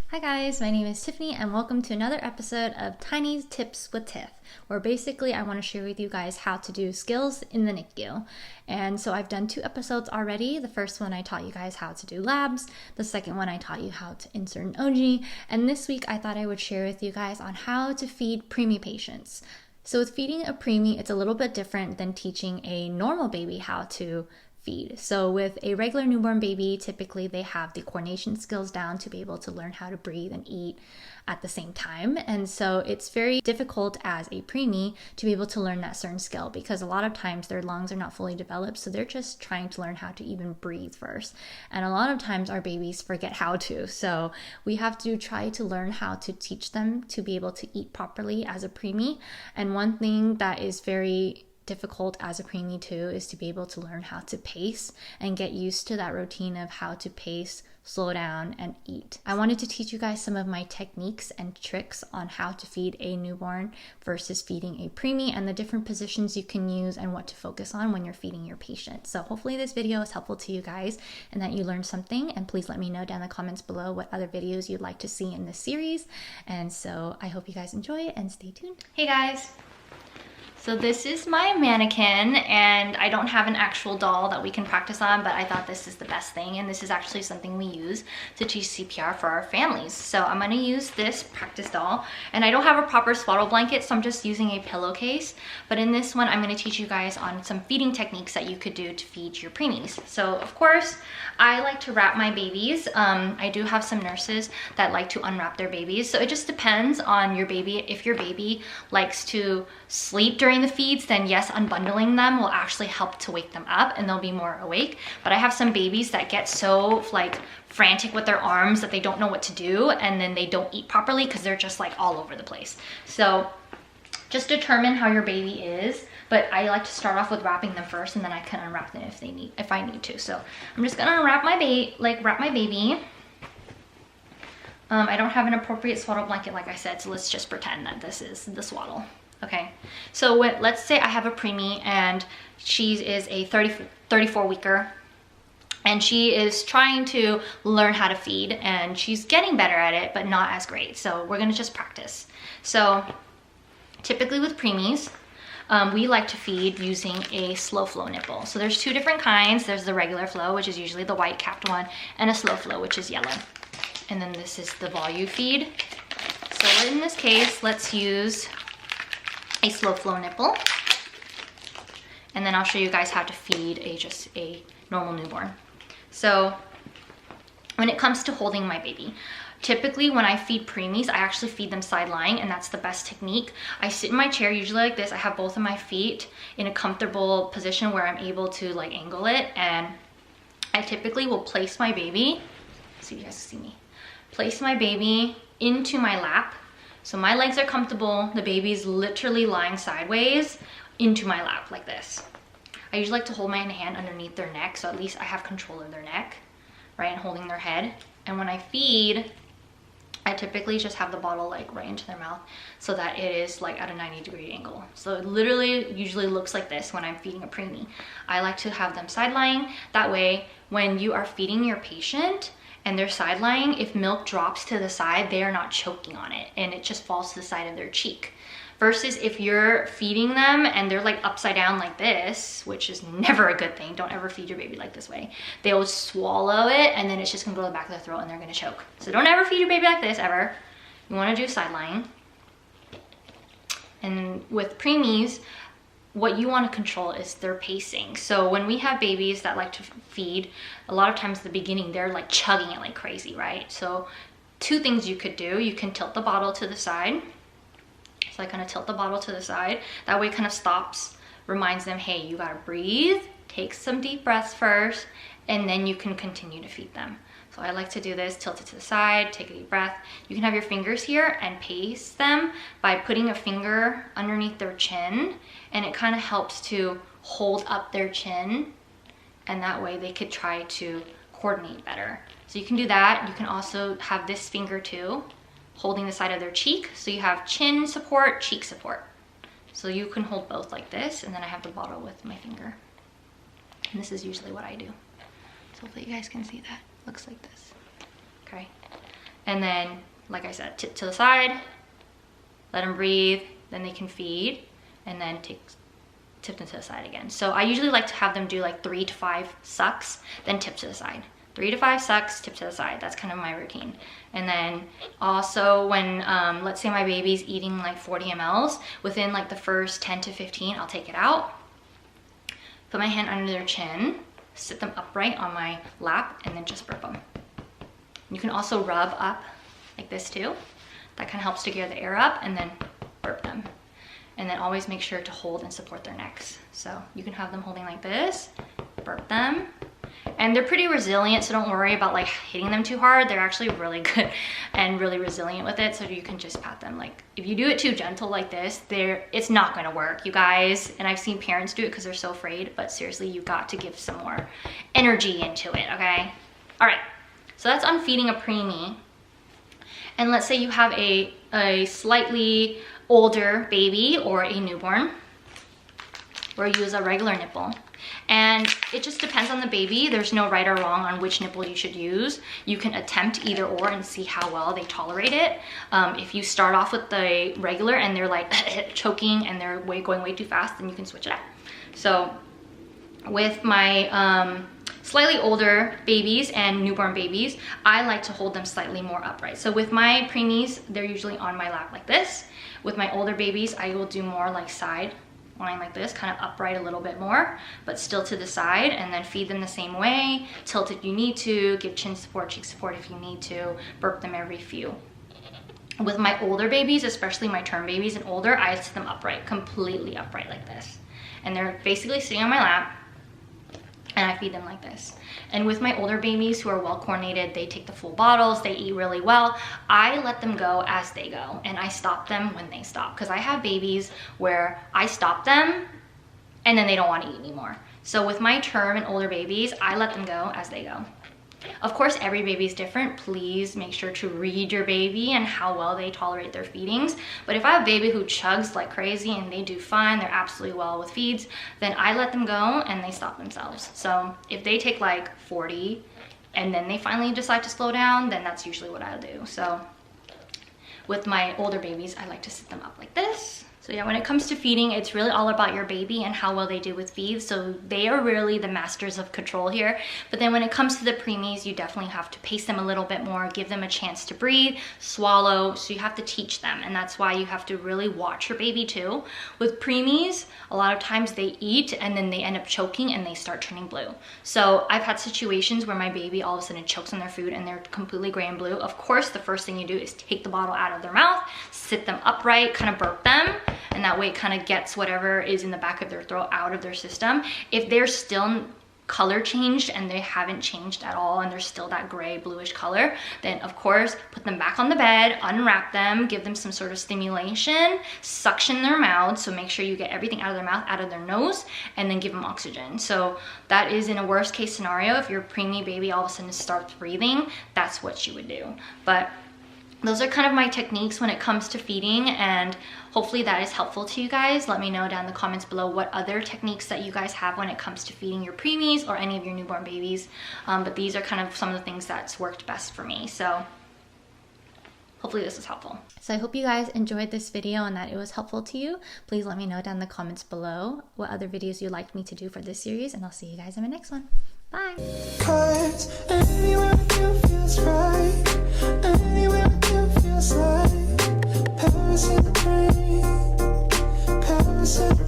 Hi guys, my name is Tiffany and welcome to another episode of Tiny Tips with Tiff, where basically I want to share with you guys how to do skills in the NICU. And so I've done 2 episodes already. The first one I taught you guys how to do labs. The second one I taught you how to insert an OG. And this week I thought I would share with you guys on how to feed preemie patients. So with feeding a preemie, it's a little bit different than teaching a normal baby how to feed. So with a regular newborn baby, typically they have the coordination skills down to be able to learn how to breathe and eat at the same time. And so it's very difficult as a preemie to be able to learn that certain skill because a lot of times their lungs are not fully developed. So they're just trying to learn how to even breathe first. And a lot of times our babies forget how to. So we have to try to learn how to teach them to be able to eat properly as a preemie. And one thing that is very difficult as a preemie too is to be able to learn how to pace and get used to that routine of how to pace, slow down, and eat. I wanted to teach you guys some of my techniques and tricks on how to feed a newborn versus feeding a preemie and the different positions you can use and what to focus on when you're feeding your patient. So hopefully this video is helpful to you guys and that you learned something, and please let me know down in the comments below what other videos you'd like to see in this series. And so I hope you guys enjoy it and stay tuned. Hey guys! So this is my mannequin, and I don't have an actual doll that we can practice on, but I thought this is the best thing, and this is actually something we use to teach CPR for our families. So I'm going to use this practice doll, and I don't have a proper swaddle blanket, so I'm just using a pillowcase. But in this one, I'm going to teach you guys on some feeding techniques that you could do to feed your preemies. So of course, I like to wrap my babies. I do have some nurses that like to unwrap their babies, so it just depends on your baby. If your baby likes to sleep during the feeds, then yes, unbundling them will actually help to wake them up and they'll be more awake. But I have some babies that get so like frantic with their arms that they don't know what to do, and then they don't eat properly because they're just like all over the place. So just determine how your baby is, but I like to start off with wrapping them first, and then I can unwrap them if I need to. So I'm just gonna unwrap my baby. I don't have an appropriate swaddle blanket, like I said, so let's just pretend that this is the swaddle. Okay, so let's say I have a preemie and she is a 34 weeker, and she is trying to learn how to feed, and she's getting better at it, but not as great. So we're gonna just practice. So typically with preemies, we like to feed using a slow flow nipple. So there's 2 different kinds. There's the regular flow, which is usually the white capped one, and a slow flow, which is yellow. And then this is the volume feed. So in this case, let's use a slow flow nipple, and then I'll show you guys how to feed just a normal newborn. So when it comes to holding my baby, typically when I feed preemies, I actually feed them side lying, and that's the best technique. I sit in my chair usually like this. I have both of my feet in a comfortable position where I'm able to like angle it, and I typically will place my baby, see if you guys can see me, place my baby into my lap. So my legs are comfortable, the baby's literally lying sideways into my lap like this. I usually like to hold my hand underneath their neck, so at least I have control of their neck, right, and holding their head. And when I feed, I typically just have the bottle like right into their mouth so that it is like at a 90-degree angle. So it literally usually looks like this when I'm feeding a preemie. I like to have them side lying. That way, when you are feeding your patient and they're side lying, if milk drops to the side, they are not choking on it and it just falls to the side of their cheek. Versus if you're feeding them and they're like upside down like this, which is never a good thing. Don't ever feed your baby like this way. They'll swallow it and then it's just gonna go to the back of their throat and they're gonna choke. So don't ever feed your baby like this, ever. You wanna do side lying. And with preemies, what you want to control is their pacing. So when we have babies that like to feed, a lot of times at the beginning, they're like chugging it like crazy, right? So 2 things you could do. You can tilt the bottle to the side. So I kind of tilt the bottle to the side. That way it kind of stops, reminds them, hey, you gotta breathe, take some deep breaths first, and then you can continue to feed them. So I like to do this, tilt it to the side, take a deep breath. You can have your fingers here and pace them by putting a finger underneath their chin, and it kind of helps to hold up their chin, and that way they could try to coordinate better. So you can do that. You can also have this finger too, holding the side of their cheek. So you have chin support, cheek support. So you can hold both like this, and then I have the bottle with my finger. And this is usually what I do. So hopefully you guys can see that. Looks like this. okay? And then, like I said, tip to the side, let them breathe, then they can feed, and then tip them to the side again. So I usually like to have them do like 3 to 5 sucks, then tip to the side. 3 to 5 sucks, tip to the side. That's kind of my routine. And then also when, let's say my baby's eating like 40 mLs, within like the first 10 to 15, I'll take it out, put my hand under their chin, sit them upright on my lap, and then just burp them. You can also rub up like this too. That kind of helps to gear the air up, and then burp them. And then always make sure to hold and support their necks. So you can have them holding like this, burp them. And they're pretty resilient, so don't worry about like hitting them too hard. They're actually really good and really resilient with it, so you can just pat them. Like if you do it too gentle like this, it's not gonna work, you guys. And I've seen parents do it because they're so afraid, but seriously, you got to give some more energy into it, okay? All right, so that's on feeding a preemie. And let's say you have a slightly older baby or a newborn, or use a regular nipple. And it just depends on the baby. There's no right or wrong on which nipple you should use. You can attempt either or and see how well they tolerate it. If you start off with the regular and they're like choking and they're going way too fast, then you can switch it up. So with my slightly older babies and newborn babies, I like to hold them slightly more upright. So with my preemies, they're usually on my lap like this. With my older babies, I will do more like side lying like this, kind of upright a little bit more, but still to the side, and then feed them the same way. Tilt if you need to, give chin support, cheek support if you need to, burp them every few. With my older babies, especially my term babies and older, I sit them upright, completely upright like this. And they're basically sitting on my lap, and I feed them like this. And with my older babies who are well coordinated, they take the full bottles, they eat really well, I let them go as they go, and I stop them when they stop. Because I have babies where I stop them and then they don't want to eat anymore. So with my term and older babies, I let them go as they go. Of course, every baby is different. Please make sure to read your baby and how well they tolerate their feedings. But if I have a baby who chugs like crazy and they do fine, they're absolutely well with feeds, then I let them go and they stop themselves. So if they take like 40 and then they finally decide to slow down, then that's usually what I'll do. So with my older babies, I like to sit them up like this. So yeah, when it comes to feeding, it's really all about your baby and how well they do with feeds. So they are really the masters of control here. But then when it comes to the preemies, you definitely have to pace them a little bit more, give them a chance to breathe, swallow. So you have to teach them. And that's why you have to really watch your baby too. With preemies, a lot of times they eat and then they end up choking and they start turning blue. So I've had situations where my baby all of a sudden chokes on their food and they're completely gray and blue. Of course, the first thing you do is take the bottle out of their mouth, sit them upright, kind of burp them. And that way it kind of gets whatever is in the back of their throat out of their system. If they're still color changed and they haven't changed at all and they're still that gray bluish color, then of course put them back on the bed, unwrap them, give them some sort of stimulation, suction their mouths, so make sure you get everything out of their mouth, out of their nose, and then give them oxygen. So that is in a worst case scenario. If your preemie baby all of a sudden starts breathing, that's what you would do. But those are kind of my techniques when it comes to feeding, and hopefully that is helpful to you guys. Let me know down in the comments below what other techniques that you guys have when it comes to feeding your preemies or any of your newborn babies. But these are kind of some of the things that's worked best for me. So hopefully this is helpful. So I hope you guys enjoyed this video and that it was helpful to you. Please let me know down in the comments below what other videos you'd like me to do for this series, and I'll see you guys in my next one. Bye. 'Cause anywhere you feels right, anywhere you feels like Paris in the rain, Paris in the